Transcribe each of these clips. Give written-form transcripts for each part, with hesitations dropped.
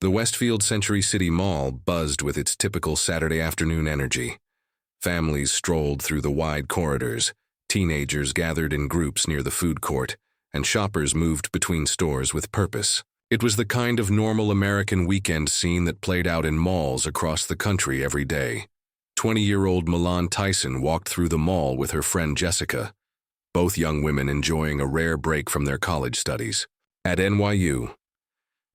The Westfield Century City Mall buzzed with its typical Saturday afternoon energy. Families strolled through the wide corridors, teenagers gathered in groups near the food court, and shoppers moved between stores with purpose. It was the kind of normal American weekend scene that played out in malls across the country every day. 20-year-old Mike Tyson walked through the mall with her friend Jessica, both young women enjoying a rare break from their college studies. At NYU,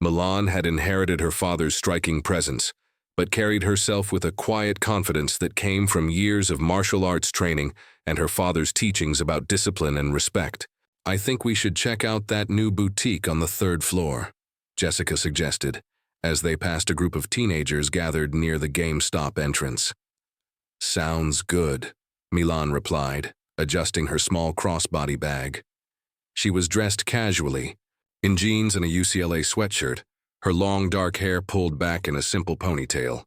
Milan had inherited her father's striking presence, but carried herself with a quiet confidence that came from years of martial arts training and her father's teachings about discipline and respect. "I think we should check out that new boutique on the 3rd floor," Jessica suggested, as they passed a group of teenagers gathered near the GameStop entrance. "Sounds good," Milan replied, adjusting her small crossbody bag. She was dressed casually, in jeans and a UCLA sweatshirt, her long dark hair pulled back in a simple ponytail.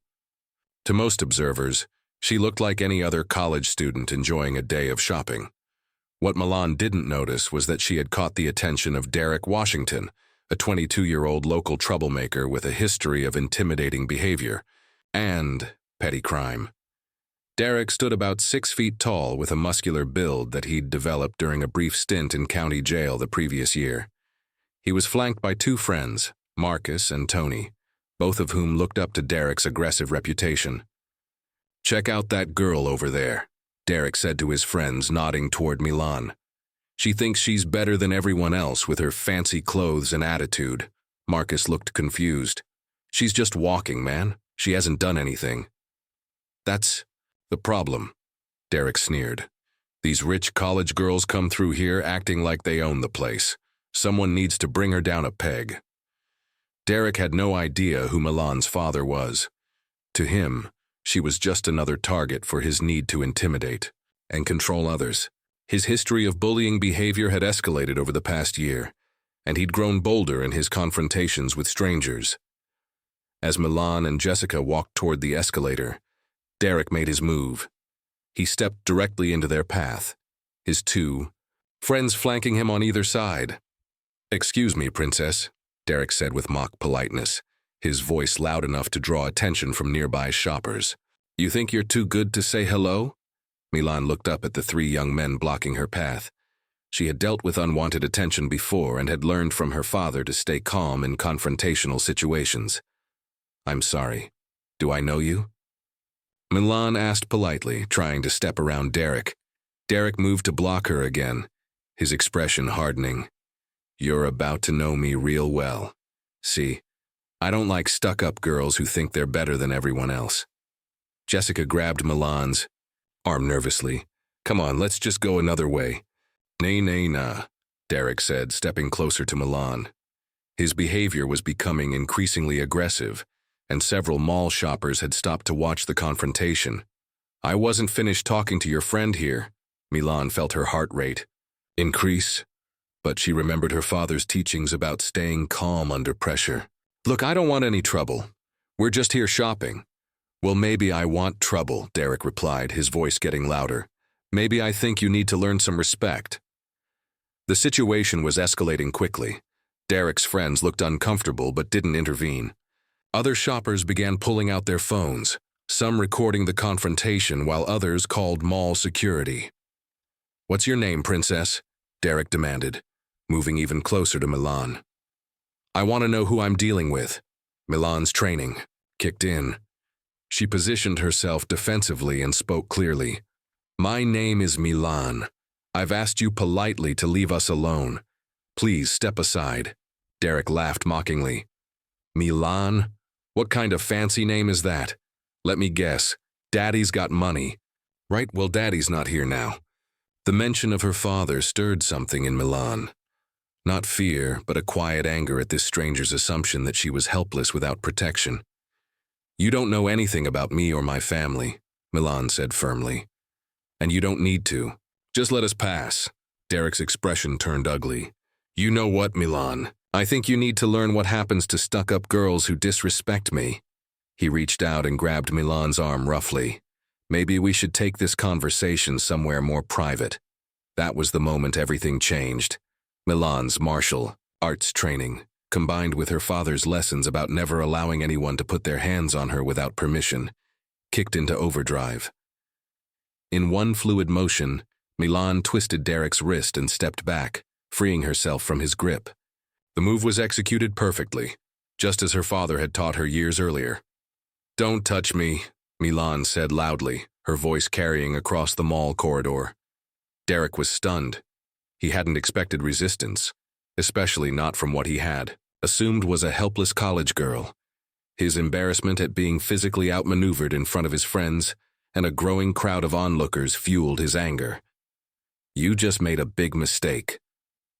To most observers, she looked like any other college student enjoying a day of shopping. What Milan didn't notice was that she had caught the attention of Derek Washington, a 22-year-old local troublemaker with a history of intimidating behavior and petty crime. Derek stood about 6 feet tall with a muscular build that he'd developed during a brief stint in county jail the previous year. He was flanked by 2 friends, Marcus and Tony, both of whom looked up to Derek's aggressive reputation. "Check out that girl over there," Derek said to his friends, nodding toward Milan. "She thinks she's better than everyone else with her fancy clothes and attitude." Marcus looked confused. "She's just walking, man. She hasn't done anything." "That's the problem," Derek sneered. "These rich college girls come through here acting like they own the place. Someone needs to bring her down a peg." Derek had no idea who Milan's father was. To him, she was just another target for his need to intimidate and control others. His history of bullying behavior had escalated over the past year, and he'd grown bolder in his confrontations with strangers. As Milan and Jessica walked toward the escalator, Derek made his move. He stepped directly into their path, his 2 friends flanking him on either side. "Excuse me, princess," Derek said with mock politeness, his voice loud enough to draw attention from nearby shoppers. "You think you're too good to say hello?" Milan looked up at the 3 young men blocking her path. She had dealt with unwanted attention before and had learned from her father to stay calm in confrontational situations. "I'm sorry. Do I know you?" Milan asked politely, trying to step around Derek. Derek moved to block her again, his expression hardening. "You're about to know me real well. See, I don't like stuck-up girls who think they're better than everyone else." Jessica grabbed Milan's arm nervously. "Come on, let's just go another way." Nah, Derek said, stepping closer to Milan. His behavior was becoming increasingly aggressive, and several mall shoppers had stopped to watch the confrontation. "I wasn't finished talking to your friend here." Milan felt her heart rate increase, but she remembered her father's teachings about staying calm under pressure. "Look, I don't want any trouble. We're just here shopping." "Well, maybe I want trouble," Derek replied, his voice getting louder. "Maybe I think you need to learn some respect." The situation was escalating quickly. Derek's friends looked uncomfortable but didn't intervene. Other shoppers began pulling out their phones, some recording the confrontation while others called mall security. "What's your name, princess?" Derek demanded, moving even closer to Milan. "I want to know who I'm dealing with." Milan's training kicked in. She positioned herself defensively and spoke clearly. "My name is Milan. I've asked you politely to leave us alone. Please step aside." Derek laughed mockingly. "Milan? What kind of fancy name is that? Let me guess. Daddy's got money. Right, well, Daddy's not here now." The mention of her father stirred something in Milan. Not fear, but a quiet anger at this stranger's assumption that she was helpless without protection. "You don't know anything about me or my family," Milan said firmly. "And you don't need to. Just let us pass." Derek's expression turned ugly. "You know what, Milan? I think you need to learn what happens to stuck-up girls who disrespect me." He reached out and grabbed Milan's arm roughly. "Maybe we should take this conversation somewhere more private." That was the moment everything changed. Milan's martial arts training combined with her father's lessons about never allowing anyone to put their hands on her without permission, kicked into overdrive. In one fluid motion, Milan twisted Derek's wrist and stepped back, freeing herself from his grip. The move was executed perfectly, just as her father had taught her years earlier. "Don't touch me," Milan said loudly, her voice carrying across the mall corridor. Derek was stunned. He hadn't expected resistance, especially not from what he had assumed was a helpless college girl. His embarrassment at being physically outmaneuvered in front of his friends and a growing crowd of onlookers fueled his anger. "You just made a big mistake,"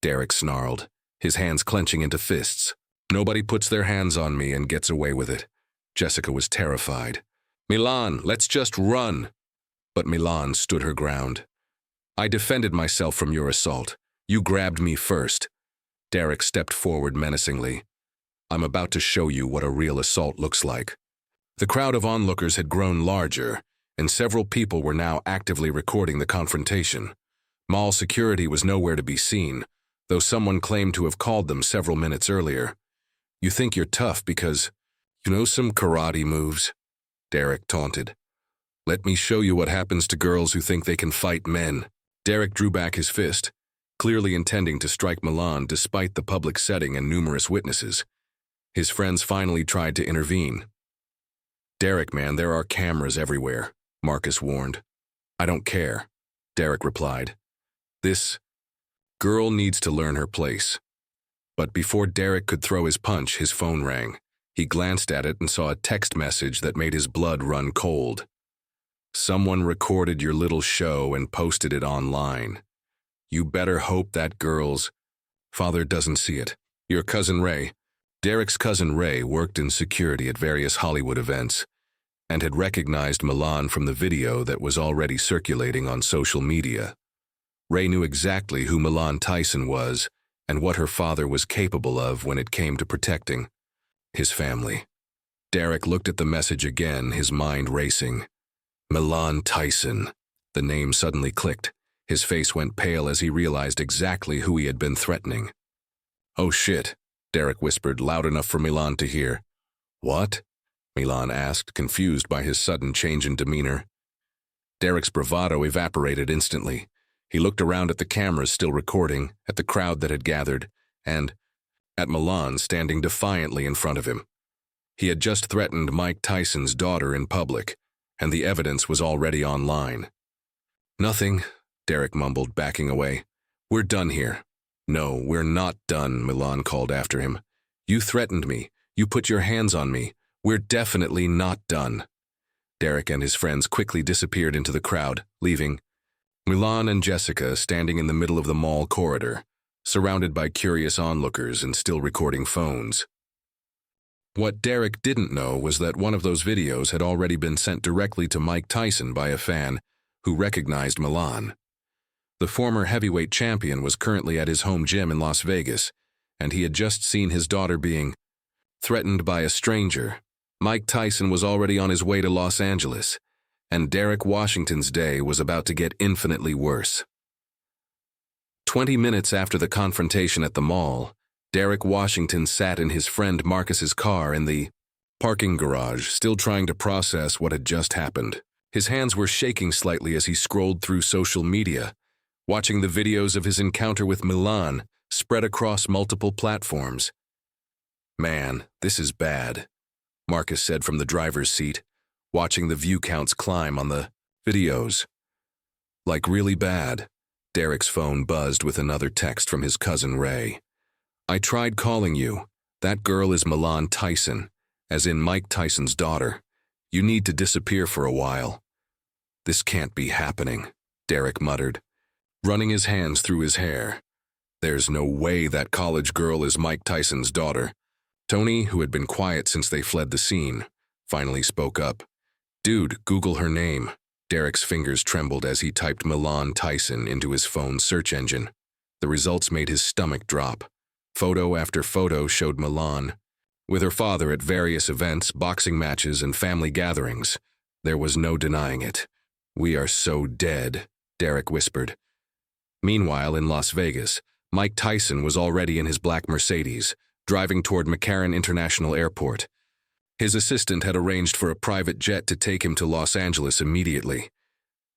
Derek snarled, his hands clenching into fists. "Nobody puts their hands on me and gets away with it." Jessica was terrified. "Milan, let's just run." But Milan stood her ground. "I defended myself from your assault. You grabbed me first." Derek stepped forward menacingly. "I'm about to show you what a real assault looks like." The crowd of onlookers had grown larger, and several people were now actively recording the confrontation. Mall security was nowhere to be seen, though someone claimed to have called them several minutes earlier. "You think you're tough because you know some karate moves?" Derek taunted. "Let me show you what happens to girls who think they can fight men." Derek drew back his fist, clearly intending to strike Milan despite the public setting and numerous witnesses. His friends finally tried to intervene. "Derek, man, there are cameras everywhere," Marcus warned. "I don't care," Derek replied. "This girl needs to learn her place." But before Derek could throw his punch, his phone rang. He glanced at it and saw a text message that made his blood run cold. "Someone recorded your little show and posted it online. You better hope that girl's father doesn't see it. Your cousin Ray." Derek's cousin Ray worked in security at various Hollywood events and had recognized Milan from the video that was already circulating on social media. Ray knew exactly who Milan Tyson was and what her father was capable of when it came to protecting his family. Derek looked at the message again, his mind racing. Milan Tyson. The name suddenly clicked. His face went pale as he realized exactly who he had been threatening. "Oh shit," Derek whispered, loud enough for Milan to hear. "What?" Milan asked, confused by his sudden change in demeanor. Derek's bravado evaporated instantly. He looked around at the cameras still recording, at the crowd that had gathered, and at Milan standing defiantly in front of him. He had just threatened Mike Tyson's daughter in public, and the evidence was already online. "Nothing," Derek mumbled, backing away. "We're done here." "No, we're not done," Milan called after him. "You threatened me. You put your hands on me. We're definitely not done." Derek and his friends quickly disappeared into the crowd, leaving Milan and Jessica standing in the middle of the mall corridor, surrounded by curious onlookers and still recording phones. What Derek didn't know was that one of those videos had already been sent directly to Mike Tyson by a fan who recognized Milan. The former heavyweight champion was currently at his home gym in Las Vegas, and he had just seen his daughter being threatened by a stranger. Mike Tyson was already on his way to Los Angeles, and Derek Washington's day was about to get infinitely worse. 20 minutes after the confrontation at the mall, Derek Washington sat in his friend Marcus's car in the parking garage, still trying to process what had just happened. His hands were shaking slightly as he scrolled through social media, watching the videos of his encounter with Milan spread across multiple platforms. "Man, this is bad," Marcus said from the driver's seat, watching the view counts climb on the videos. "Like really bad." Derek's phone buzzed with another text from his cousin Ray. "I tried calling you. That girl is Milan Tyson, as in Mike Tyson's daughter. You need to disappear for a while." "This can't be happening," Derek muttered, running his hands through his hair. "There's no way that college girl is Mike Tyson's daughter." Tony, who had been quiet since they fled the scene, finally spoke up. "Dude, Google her name." Derek's fingers trembled as he typed Milan Tyson into his phone's search engine. The results made his stomach drop. Photo after photo showed Milan with her father at various events, boxing matches, and family gatherings. There was no denying it. "We are so dead," Derek whispered. Meanwhile, in Las Vegas, Mike Tyson was already in his black Mercedes, driving toward McCarran International Airport. His assistant had arranged for a private jet to take him to Los Angeles immediately.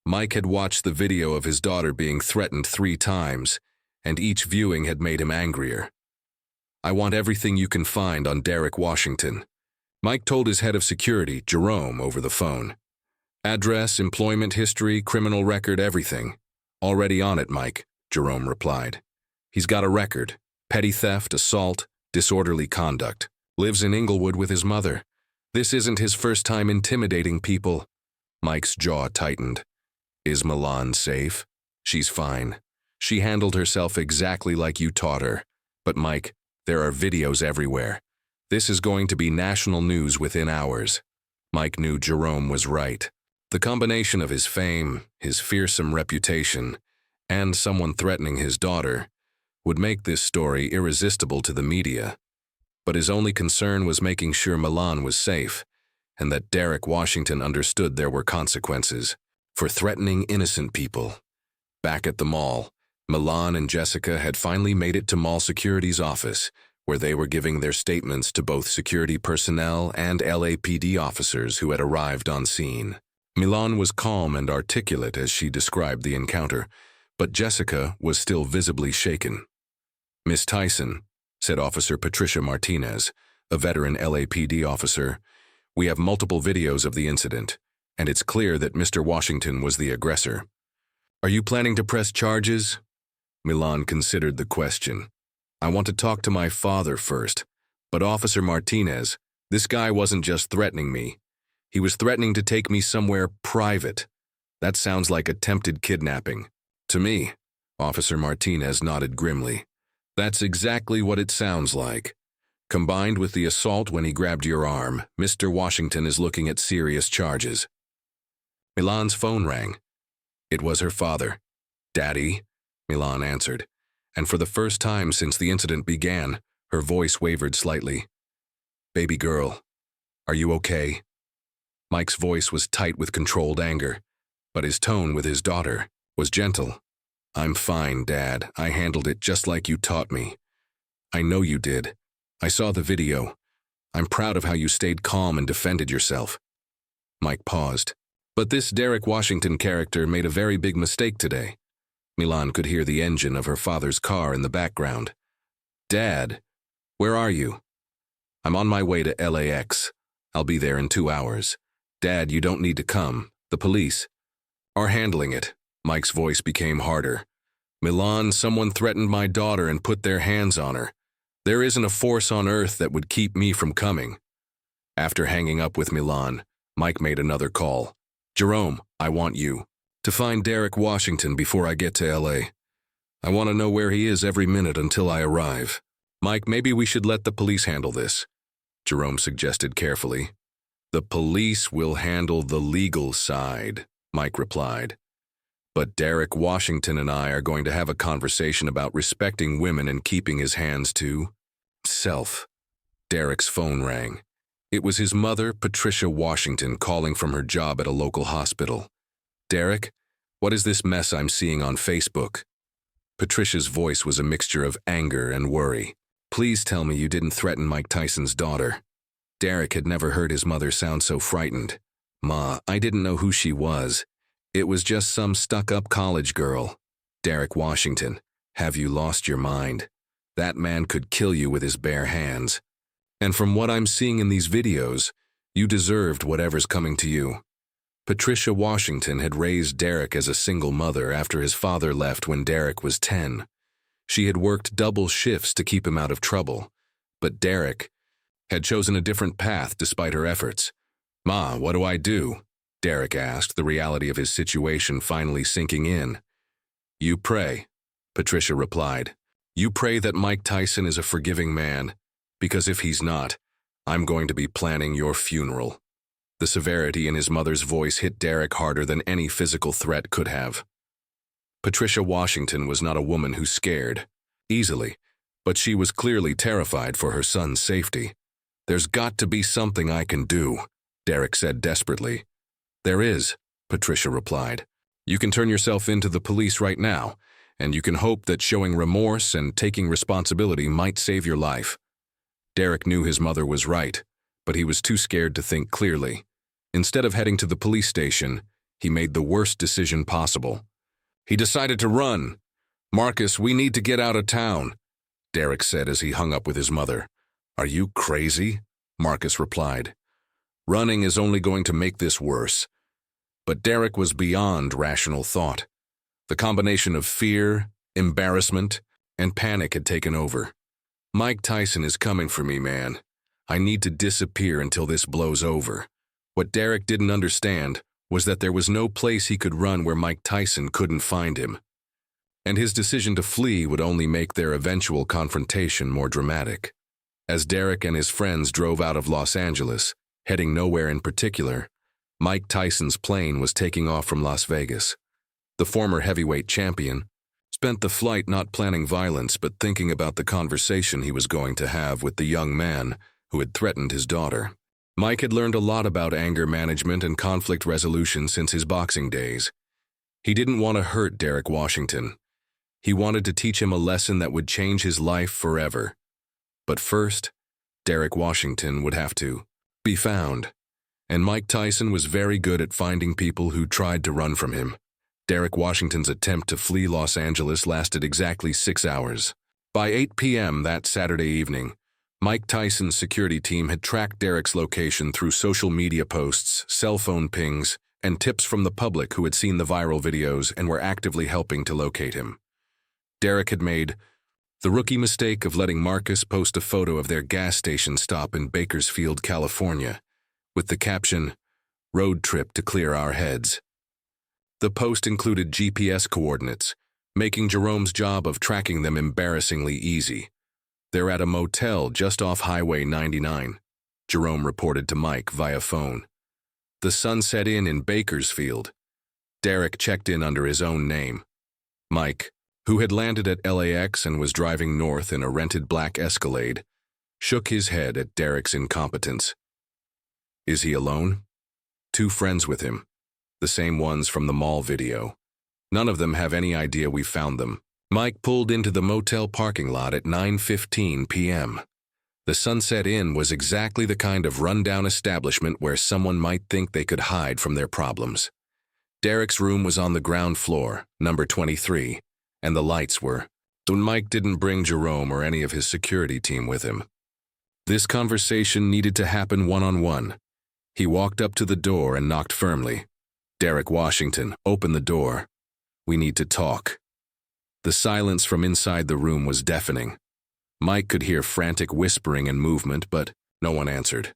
Mike had watched the video of his daughter being threatened 3 times, and each viewing had made him angrier. "I want everything you can find on Derek Washington," Mike told his head of security, Jerome, over the phone. "Address, employment history, criminal record, everything." "Already on it, Mike," Jerome replied. "He's got a record: petty theft, assault, disorderly conduct. Lives in Inglewood with his mother. This isn't his first time intimidating people." Mike's jaw tightened. "Is Milan safe?" "She's fine. She handled herself exactly like you taught her. But Mike, there are videos everywhere. This is going to be national news within hours." Mike knew Jerome was right. The combination of his fame, his fearsome reputation, and someone threatening his daughter would make this story irresistible to the media. But his only concern was making sure Milan was safe, and that Derek Washington understood there were consequences for threatening innocent people. Back at the mall, Milan and Jessica had finally made it to mall security's office, where they were giving their statements to both security personnel and LAPD officers who had arrived on scene. Milan was calm and articulate as she described the encounter, but Jessica was still visibly shaken. "Miss Tyson," said Officer Patricia Martinez, a veteran LAPD officer, "we have multiple videos of the incident, and it's clear that Mr. Washington was the aggressor. Are you planning to press charges?" Milan considered the question. "I want to talk to my father first. But Officer Martinez, this guy wasn't just threatening me. He was threatening to take me somewhere private. That sounds like attempted kidnapping." "To me," Officer Martinez nodded grimly. "That's exactly what it sounds like. Combined with the assault when he grabbed your arm, Mr. Washington is looking at serious charges." Milan's phone rang. It was her father. "Daddy," Milan answered, and for the first time since the incident began, her voice wavered slightly. "Baby girl, are you okay?" Mike's voice was tight with controlled anger, but his tone with his daughter was gentle. "I'm fine, Dad. I handled it just like you taught me." "I know you did. I saw the video. I'm proud of how you stayed calm and defended yourself." Mike paused. "But this Derek Washington character made a very big mistake today." Milan could hear the engine of her father's car in the background. "Dad, where are you?" "I'm on my way to LAX. I'll be there in 2 hours. Dad, you don't need to come. The police are handling it." Mike's voice became harder. "Milan, someone threatened my daughter and put their hands on her. There isn't a force on earth that would keep me from coming." After hanging up with Milan, Mike made another call. "Jerome, I want you to find Derek Washington before I get to LA. I want to know where he is every minute until I arrive." "Mike, maybe we should let the police handle this," Jerome suggested carefully. "The police will handle the legal side," Mike replied. "But Derek Washington and I are going to have a conversation about respecting women and keeping his hands to self." Derek's phone rang. It was his mother, Patricia Washington, calling from her job at a local hospital. "Derek, what is this mess I'm seeing on Facebook?" Patricia's voice was a mixture of anger and worry. "Please tell me you didn't threaten Mike Tyson's daughter." Derek had never heard his mother sound so frightened. "Ma, I didn't know who she was. It was just some stuck-up college girl." "Derek Washington, have you lost your mind? That man could kill you with his bare hands. And from what I'm seeing in these videos, you deserved whatever's coming to you." Patricia Washington had raised Derek as a single mother after his father left when Derek was 10. She had worked double shifts to keep him out of trouble, but Derek had chosen a different path despite her efforts. "Ma, what do I do?" Derek asked, the reality of his situation finally sinking in. "You pray," Patricia replied. "You pray that Mike Tyson is a forgiving man, because if he's not, I'm going to be planning your funeral." The severity in his mother's voice hit Derek harder than any physical threat could have. Patricia Washington was not a woman who scared easily, but she was clearly terrified for her son's safety. "There's got to be something I can do," Derek said desperately. "There is," Patricia replied. "You can turn yourself into the police right now, and you can hope that showing remorse and taking responsibility might save your life." Derek knew his mother was right, but he was too scared to think clearly. Instead of heading to the police station, he made the worst decision possible. He decided to run. "Marcus, we need to get out of town," Derek said as he hung up with his mother. "Are you crazy?" Marcus replied. "Running is only going to make this worse." But Derek was beyond rational thought. The combination of fear, embarrassment, and panic had taken over. "Mike Tyson is coming for me, man. I need to disappear until this blows over." What Derek didn't understand was that there was no place he could run where Mike Tyson couldn't find him. And his decision to flee would only make their eventual confrontation more dramatic. As Derek and his friends drove out of Los Angeles, heading nowhere in particular, Mike Tyson's plane was taking off from Las Vegas. The former heavyweight champion spent the flight not planning violence but thinking about the conversation he was going to have with the young man who had threatened his daughter. Mike had learned a lot about anger management and conflict resolution since his boxing days. He didn't want to hurt Derek Washington. He wanted to teach him a lesson that would change his life forever. But first, Derek Washington would have to be found. And Mike Tyson was very good at finding people who tried to run from him. Derek Washington's attempt to flee Los Angeles lasted exactly 6 hours. By 8 p.m. that Saturday evening, Mike Tyson's security team had tracked Derek's location through social media posts, cell phone pings, and tips from the public who had seen the viral videos and were actively helping to locate him. Derek had made the rookie mistake of letting Marcus post a photo of their gas station stop in Bakersfield, California, with the caption, "Road trip to clear our heads." The post included GPS coordinates, making Jerome's job of tracking them embarrassingly easy. "They're at a motel just off Highway 99, Jerome reported to Mike via phone. "The Sunset Inn in Bakersfield." Derek checked in under his own name. Mike, who had landed at LAX and was driving north in a rented black Escalade, shook his head at Derek's incompetence. "Is he alone?" "2 friends with him. The same ones from the mall video. None of them have any idea we found them." Mike pulled into the motel parking lot at 9:15 p.m. The Sunset Inn was exactly the kind of rundown establishment where someone might think they could hide from their problems. Derek's room was on the ground floor, number 23, and the lights were. So Mike didn't bring Jerome or any of his security team with him. This conversation needed to happen one-on-one. He walked up to the door and knocked firmly. "Derek Washington, open the door. We need to talk." The silence from inside the room was deafening. Mike could hear frantic whispering and movement, but no one answered.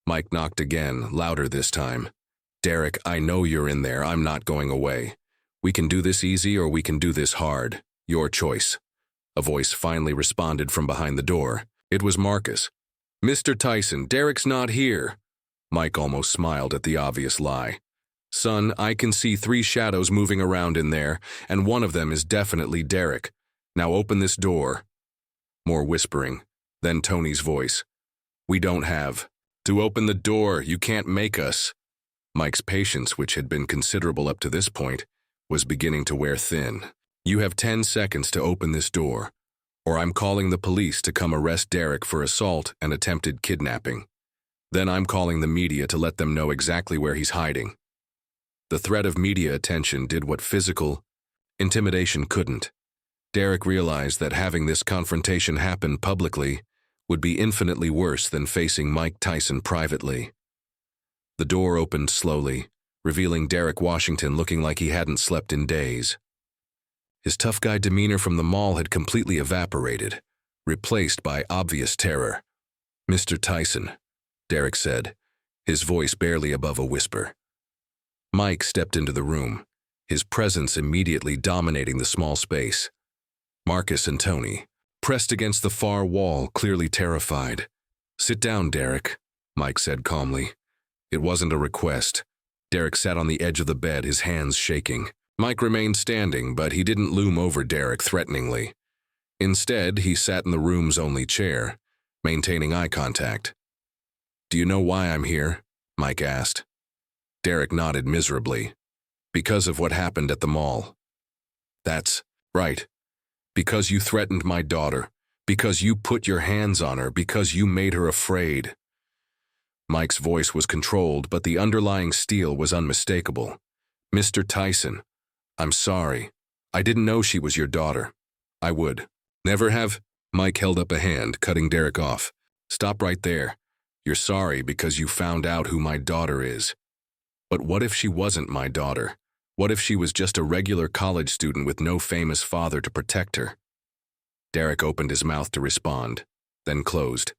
Mike knocked again, louder this time. "Derek, I know you're in there. I'm not going away. We can do this easy or we can do this hard. Your choice." A voice finally responded from behind the door. It was Marcus. "Mr. Tyson, Derek's not here." Mike almost smiled at the obvious lie. "Son, I can see 3 shadows moving around in there, and one of them is definitely Derek. Now open this door." More whispering, then Tony's voice. "We don't have to open the door. You can't make us." Mike's patience, which had been considerable up to this point, was beginning to wear thin. "You have 10 seconds to open this door, or I'm calling the police to come arrest Derek for assault and attempted kidnapping. Then I'm calling the media to let them know exactly where he's hiding." The threat of media attention did what physical intimidation couldn't. Derek realized that having this confrontation happen publicly would be infinitely worse than facing Mike Tyson privately. The door opened slowly, revealing Derek Washington looking like he hadn't slept in days. His tough guy demeanor from the mall had completely evaporated, replaced by obvious terror. "Mr. Tyson," Derek said, his voice barely above a whisper. Mike stepped into the room, his presence immediately dominating the small space. Marcus and Tony, pressed against the far wall, clearly terrified. "Sit down, Derek," Mike said calmly. It wasn't a request. Derek sat on the edge of the bed, his hands shaking. Mike remained standing, but he didn't loom over Derek threateningly. Instead, he sat in the room's only chair, maintaining eye contact. "Do you know why I'm here?" Mike asked. Derek nodded miserably. "Because of what happened at the mall." "That's right. Because you threatened my daughter. Because you put your hands on her, because you made her afraid. Mike's voice was controlled, but the underlying steel was unmistakable. Mr. Tyson, I'm sorry. I didn't know she was your daughter. I would never have. Mike held up a hand, cutting Derek off. Stop right there. You're sorry because you found out who my daughter is. But what if she wasn't my daughter? What if she was just a regular college student with no famous father to protect her? Derek opened his mouth to respond, then closed,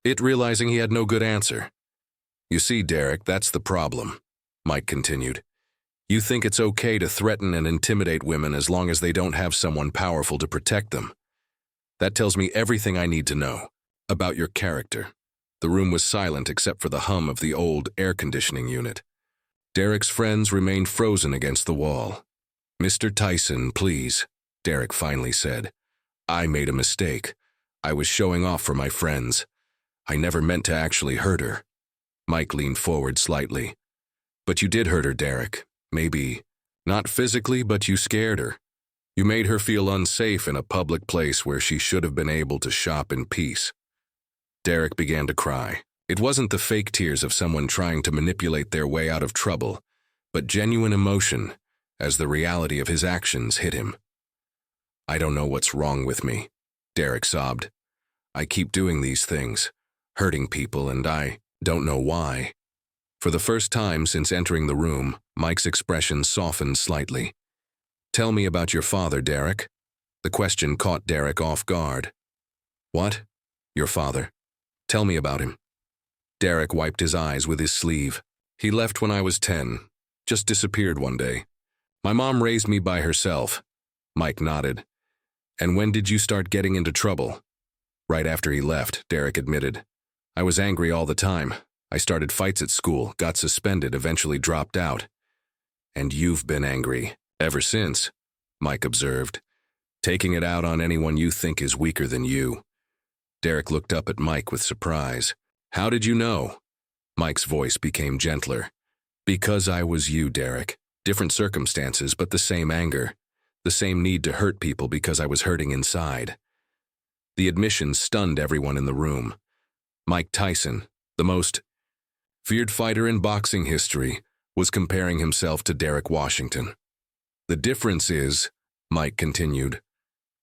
it realizing he had no good answer. You see, Derek, that's the problem, Mike continued. You think it's okay to threaten and intimidate women as long as they don't have someone powerful to protect them. That tells me everything I need to know about your character. The room was silent except for the hum of the old air conditioning unit. Derek's friends remained frozen against the wall. Mr. Tyson, please, Derek finally said. I made a mistake. I was showing off for my friends. I never meant to actually hurt her. Mike leaned forward slightly. But you did hurt her, Derek. Maybe not physically, but you scared her. You made her feel unsafe in a public place where she should have been able to shop in peace. Derek began to cry. It wasn't the fake tears of someone trying to manipulate their way out of trouble, but genuine emotion as the reality of his actions hit him. I don't know what's wrong with me, Derek sobbed. I keep doing these things, hurting people, and I don't know why. For the first time since entering the room, Mike's expression softened slightly. Tell me about your father, Derek. The question caught Derek off guard. What? Your father? Tell me about him. Derek wiped his eyes with his sleeve. He left when I was 10, just disappeared one day. My mom raised me by herself. Mike nodded. And when did you start getting into trouble? Right after he left, Derek admitted. I was angry all the time. I started fights at school, got suspended, eventually dropped out. And you've been angry ever since, Mike observed, taking it out on anyone you think is weaker than you. Derek looked up at Mike with surprise. How did you know? Mike's voice became gentler. Because I was you, Derek. Different circumstances, but the same anger. The same need to hurt people because I was hurting inside. The admission stunned everyone in the room. Mike Tyson, the most feared fighter in boxing history, was comparing himself to Derek Washington. The difference is, Mike continued,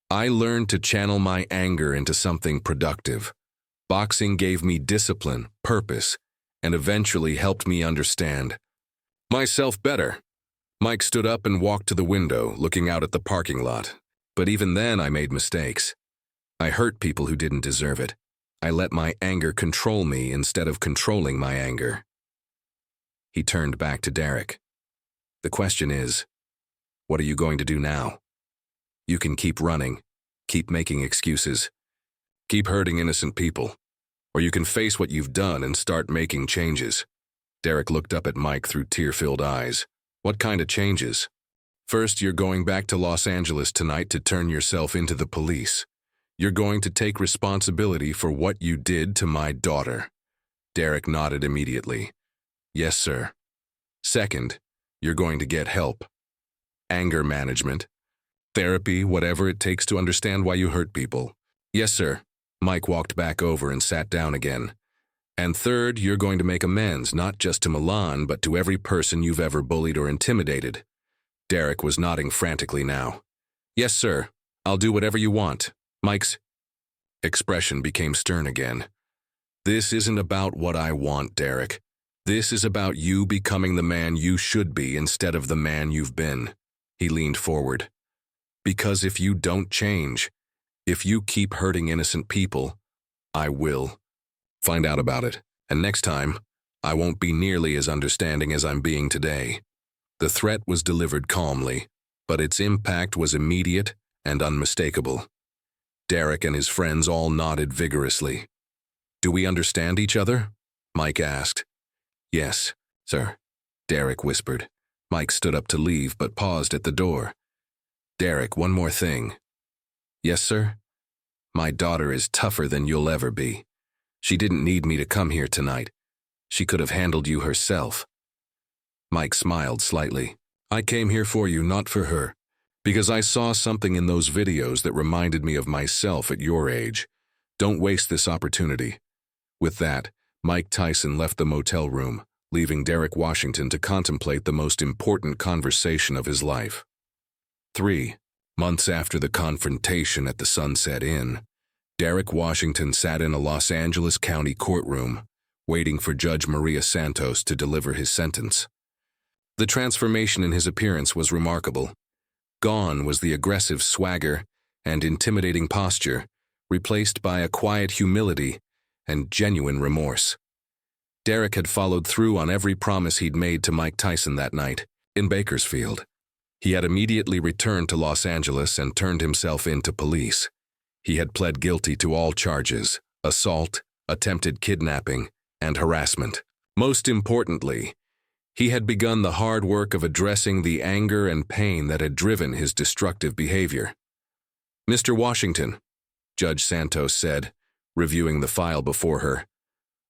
I learned to channel my anger into something productive. Boxing gave me discipline, purpose, and eventually helped me understand myself better. Mike stood up and walked to the window, looking out at the parking lot. But even then, I made mistakes. I hurt people who didn't deserve it. I let my anger control me instead of controlling my anger. He turned back to Derek. The question is, what are you going to do now? You can keep running, keep making excuses, keep hurting innocent people, or you can face what you've done and start making changes. Derek looked up at Mike through tear-filled eyes. What kind of changes? First, you're going back to Los Angeles tonight to turn yourself into the police. You're going to take responsibility for what you did to my daughter. Derek nodded immediately. Yes, sir. Second, you're going to get help. Anger management, therapy, whatever it takes to understand why you hurt people. Yes, sir. Mike walked back over and sat down again. And third, you're going to make amends, not just to Milan, but to every person you've ever bullied or intimidated. Derek was nodding frantically now. Yes, sir. I'll do whatever you want. Mike's expression became stern again. This isn't about what I want, Derek. This is about you becoming the man you should be instead of the man you've been. He leaned forward. Because if you don't change, if you keep hurting innocent people, I will find out about it. And next time, I won't be nearly as understanding as I'm being today. The threat was delivered calmly, but its impact was immediate and unmistakable. Derek and his friends all nodded vigorously. Do we understand each other? Mike asked. Yes, sir, Derek whispered. Mike stood up to leave but paused at the door. Derek, one more thing. Yes, sir? My daughter is tougher than you'll ever be. She didn't need me to come here tonight. She could have handled you herself. Mike smiled slightly. I came here for you, not for her. Because I saw something in those videos that reminded me of myself at your age. Don't waste this opportunity." With that, Mike Tyson left the motel room, leaving Derek Washington to contemplate the most important conversation of his life. 3 months after the confrontation at the Sunset Inn, Derek Washington sat in a Los Angeles County courtroom, waiting for Judge Maria Santos to deliver his sentence. The transformation in his appearance was remarkable. Gone was the aggressive swagger and intimidating posture, replaced by a quiet humility and genuine remorse. Derek had followed through on every promise he'd made to Mike Tyson that night, in Bakersfield. He had immediately returned to Los Angeles and turned himself in to police. He had pled guilty to all charges: assault, attempted kidnapping, and harassment. Most importantly, he had begun the hard work of addressing the anger and pain that had driven his destructive behavior. "Mr. Washington," Judge Santos said, reviewing the file before her,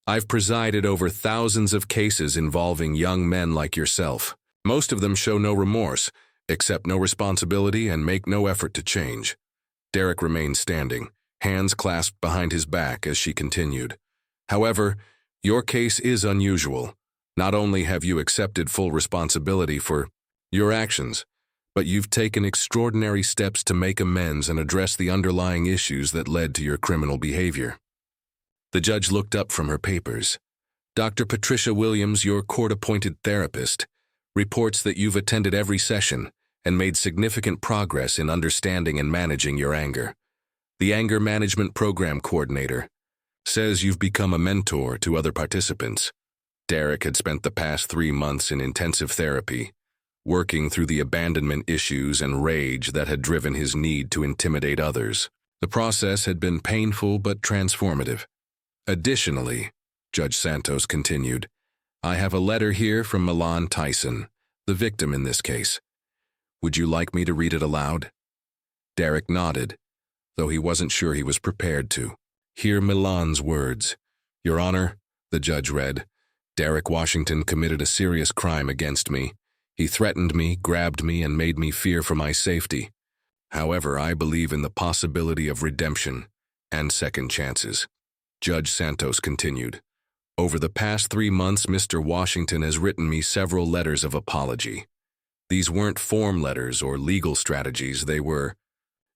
"I've presided over thousands of cases involving young men like yourself. Most of them show no remorse, accept no responsibility, and make no effort to change." Derek remained standing, hands clasped behind his back as she continued. "However, your case is unusual. Not only have you accepted full responsibility for your actions, but you've taken extraordinary steps to make amends and address the underlying issues that led to your criminal behavior." The judge looked up from her papers. "Dr. Patricia Williams, your court-appointed therapist, reports that you've attended every session and made significant progress in understanding and managing your anger. The Anger Management Program Coordinator says you've become a mentor to other participants." Derek had spent the past 3 months in intensive therapy, working through the abandonment issues and rage that had driven his need to intimidate others. The process had been painful but transformative. "Additionally," Judge Santos continued, "I have a letter here from Milan Tyson, the victim in this case. Would you like me to read it aloud?" Derek nodded, though he wasn't sure he was prepared to. "Hear Milan's words. Your Honor," the judge read, "Derek Washington committed a serious crime against me. He threatened me, grabbed me, and made me fear for my safety. However, I believe in the possibility of redemption and second chances." Judge Santos continued, "Over the past 3 months, Mr. Washington has written me several letters of apology. These weren't form letters or legal strategies. They were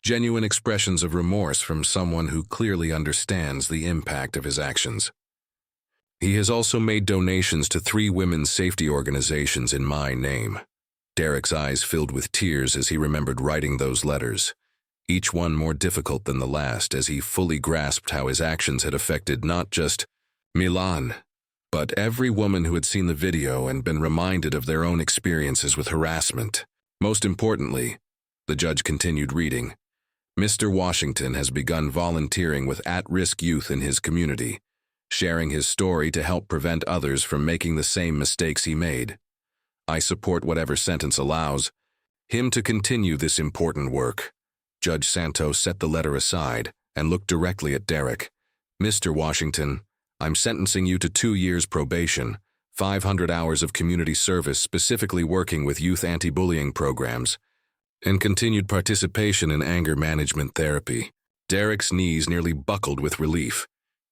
genuine expressions of remorse from someone who clearly understands the impact of his actions. He has also made donations to 3 women's safety organizations in my name." Derek's eyes filled with tears as he remembered writing those letters, each one more difficult than the last as he fully grasped how his actions had affected not just Milan, but every woman who had seen the video and been reminded of their own experiences with harassment. Most importantly, the judge continued reading, "Mr. Washington has begun volunteering with at-risk youth in his community, sharing his story to help prevent others from making the same mistakes he made. I support whatever sentence allows him to continue this important work." Judge Santos set the letter aside and looked directly at Derek. "Mr. Washington, I'm sentencing you to 2 years probation, 500 hours of community service specifically working with youth anti-bullying programs, and continued participation in anger management therapy." Derek's knees nearly buckled with relief.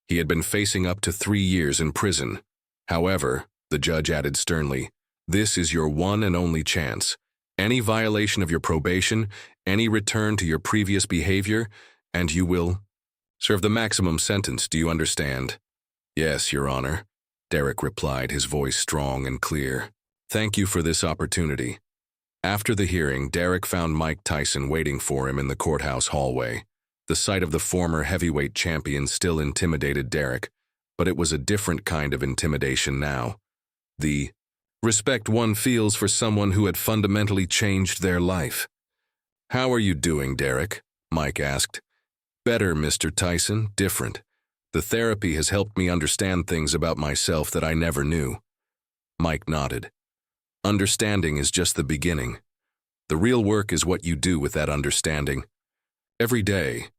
He had been facing up to 3 years in prison. "However," the judge added sternly, "this is your one and only chance. Any violation of your probation, any return to your previous behavior, and you will serve the maximum sentence. Do you understand?" "Yes, Your Honor," Derek replied, his voice strong and clear. "Thank you for this opportunity." After the hearing, Derek found Mike Tyson waiting for him in the courthouse hallway. The sight of the former heavyweight champion still intimidated Derek, but it was a different kind of intimidation now. The respect one feels for someone who had fundamentally changed their life. "How are you doing, Derek?" Mike asked. "Better, Mr. Tyson, different. The therapy has helped me understand things about myself that I never knew." Mike nodded. "Understanding is just the beginning. The real work is what you do with that understanding. Every day."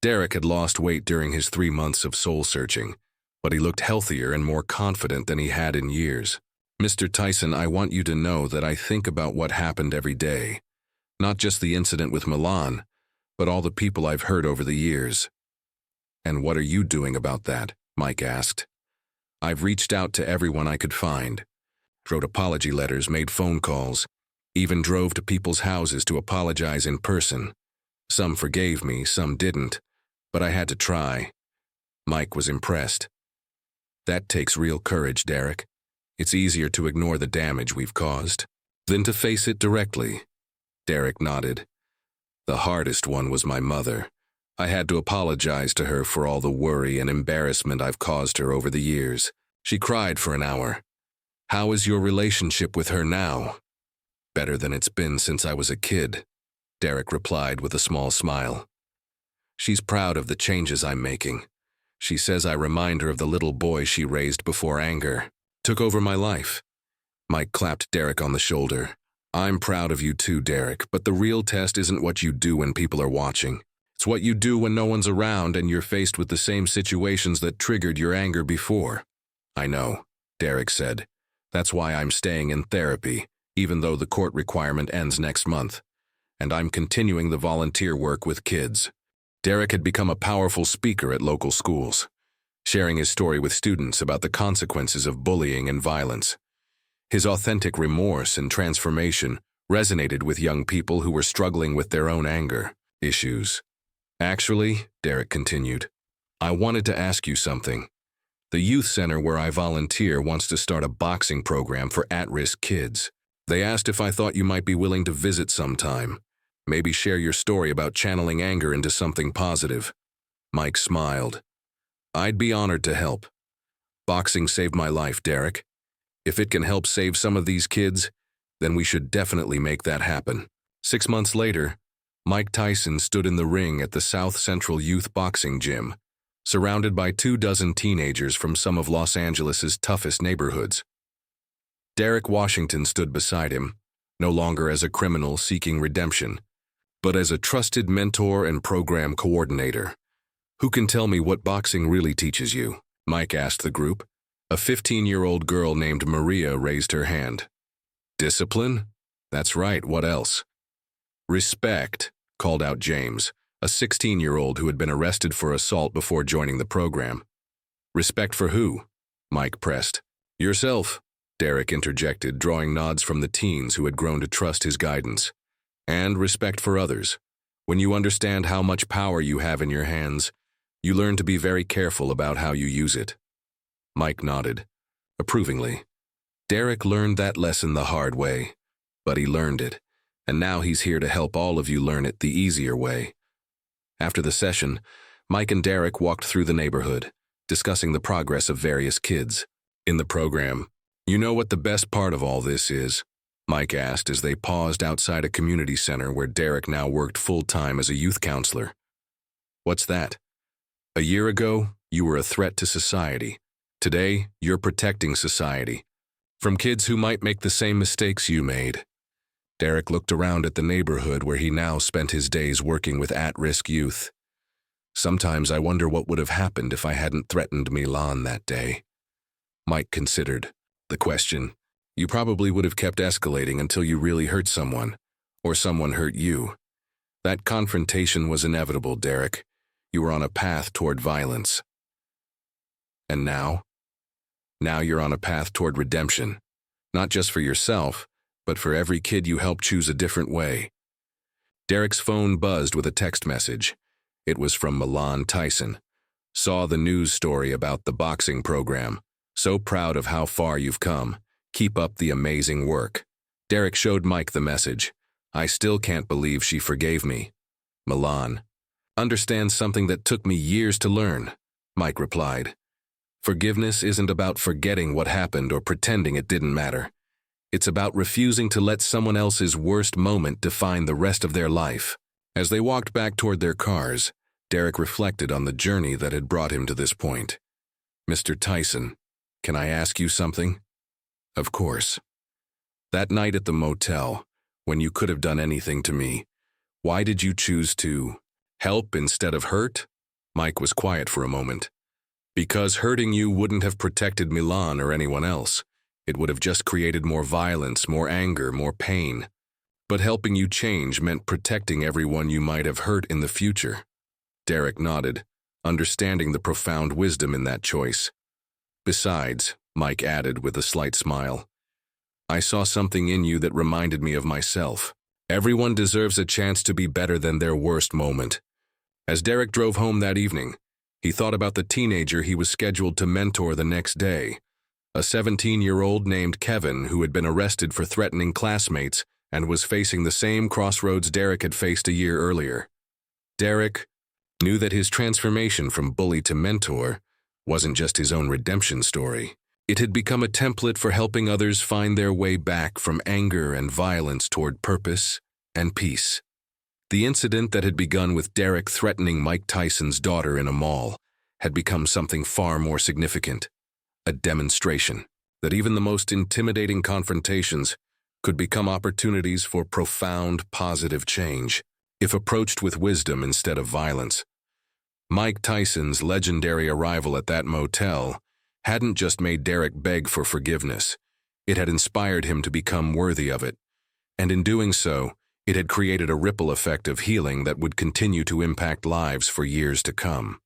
Derek had lost weight during his 3 months of soul-searching, but he looked healthier and more confident than he had in years. "Mr. Tyson, I want you to know that I think about what happened every day. Not just the incident with Milan, but all the people I've hurt over the years. And what are you doing about that? Mike asked. I've reached out to everyone I could find. Wrote apology letters, made phone calls, even drove to people's houses to apologize in person. Some forgave me, some didn't, but I had to try. Mike was impressed. That takes real courage, Derek. It's easier to ignore the damage we've caused than to face it directly. Derek nodded. The hardest one was my mother. I had to apologize to her for all the worry and embarrassment I've caused her over the years. She cried for an hour. How is your relationship with her now? Better than it's been since I was a kid, Derek replied with a small smile. She's proud of the changes I'm making. She says I remind her of the little boy she raised before anger took over my life. Mike clapped Derek on the shoulder. I'm proud of you too, Derek, but the real test isn't what you do when people are watching. It's what you do when no one's around and you're faced with the same situations that triggered your anger before. I know, Derek said. That's why I'm staying in therapy, even though the court requirement ends next month. And I'm continuing the volunteer work with kids. Derek had become a powerful speaker at local schools, sharing his story with students about the consequences of bullying and violence. His authentic remorse and transformation resonated with young people who were struggling with their own anger issues. Actually, Derek continued, I wanted to ask you something. The youth center where I volunteer wants to start a boxing program for at-risk kids. They asked if I thought you might be willing to visit sometime. Maybe share your story about channeling anger into something positive. Mike smiled. I'd be honored to help. Boxing saved my life, Derek. If it can help save some of these kids, then we should definitely make that happen. 6 months later, Mike Tyson stood in the ring at the South Central Youth Boxing Gym, surrounded by 24 teenagers from some of Los Angeles' toughest neighborhoods. Derek Washington stood beside him, no longer as a criminal seeking redemption, but as a trusted mentor and program coordinator. Who can tell me what boxing really teaches you? Mike asked the group. A 15-year-old girl named Maria raised her hand. Discipline? That's right, what else? Respect, called out James, a 16-year-old who had been arrested for assault before joining the program. Respect for who? Mike pressed. Yourself, Derek interjected, drawing nods from the teens who had grown to trust his guidance. And respect for others. When you understand how much power you have in your hands, you learn to be very careful about how you use it. Mike nodded, approvingly. Derek learned that lesson the hard way, but he learned it, and now he's here to help all of you learn it the easier way. After the session, Mike and Derek walked through the neighborhood, discussing the progress of various kids. In the program, you know what the best part of all this is? Mike asked as they paused outside a community center where Derek now worked full-time as a youth counselor. What's that? A year ago, you were a threat to society. Today, you're protecting society from kids who might make the same mistakes you made. Derek looked around at the neighborhood where he now spent his days working with at-risk youth. Sometimes I wonder what would have happened if I hadn't threatened Milan that day. Mike considered the question. You probably would have kept escalating until you really hurt someone, or someone hurt you. That confrontation was inevitable, Derek. You were on a path toward violence. And now? Now you're on a path toward redemption, not just for yourself, but for every kid you help choose a different way. Derek's phone buzzed with a text message. It was from Mike Tyson. Saw the news story about the boxing program. So proud of how far you've come. Keep up the amazing work. Derek showed Mike the message. I still can't believe she forgave me. Milan. Understands something that took me years to learn, Mike replied. Forgiveness isn't about forgetting what happened or pretending it didn't matter. It's about refusing to let someone else's worst moment define the rest of their life. As they walked back toward their cars, Derek reflected on the journey that had brought him to this point. Mr. Tyson, can I ask you something? Of course. That night at the motel, when you could have done anything to me, why did you choose to help instead of hurt? Mike was quiet for a moment. Because hurting you wouldn't have protected Milan or anyone else. It would have just created more violence, more anger, more pain. But helping you change meant protecting everyone you might have hurt in the future. Derek nodded, understanding the profound wisdom in that choice. Besides, Mike added with a slight smile, I saw something in you that reminded me of myself. Everyone deserves a chance to be better than their worst moment. As Derek drove home that evening, he thought about the teenager he was scheduled to mentor the next day, a 17-year-old named Kevin who had been arrested for threatening classmates and was facing the same crossroads Derek had faced a year earlier. Derek knew that his transformation from bully to mentor wasn't just his own redemption story. It had become a template for helping others find their way back from anger and violence toward purpose and peace. The incident that had begun with Derek threatening Mike Tyson's daughter in a mall had become something far more significant, a demonstration that even the most intimidating confrontations could become opportunities for profound, positive change, if approached with wisdom instead of violence. Mike Tyson's legendary arrival at that motel hadn't just made Derek beg for forgiveness. It had inspired him to become worthy of it, and in doing so, it had created a ripple effect of healing that would continue to impact lives for years to come.